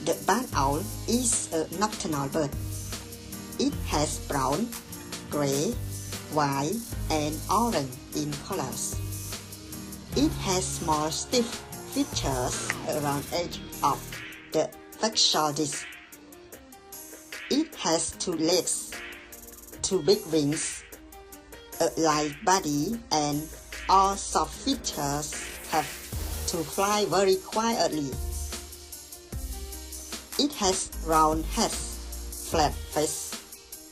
The barn owl is a nocturnal bird. It has brown, gray, white, and orange in colors. It has small stiff features around the edge of the facial disc. It has 2 legs, 2 big wings, a light body, and all soft features have to fly very quietly. It has round head, flat face,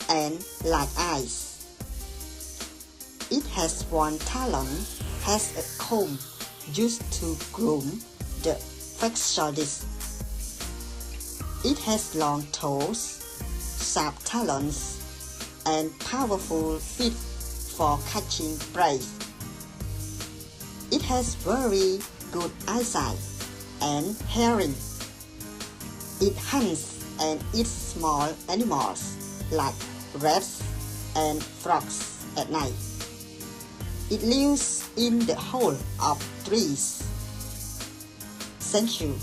and large eyes. It has 1 talon, has a comb used to groom the facial disc. It has long toes, sharp talons, and powerful feet for catching prey. It has very good eyesight and hearing. It hunts and eats small animals like rats and frogs at night. It lives in the hole of trees. Thank you.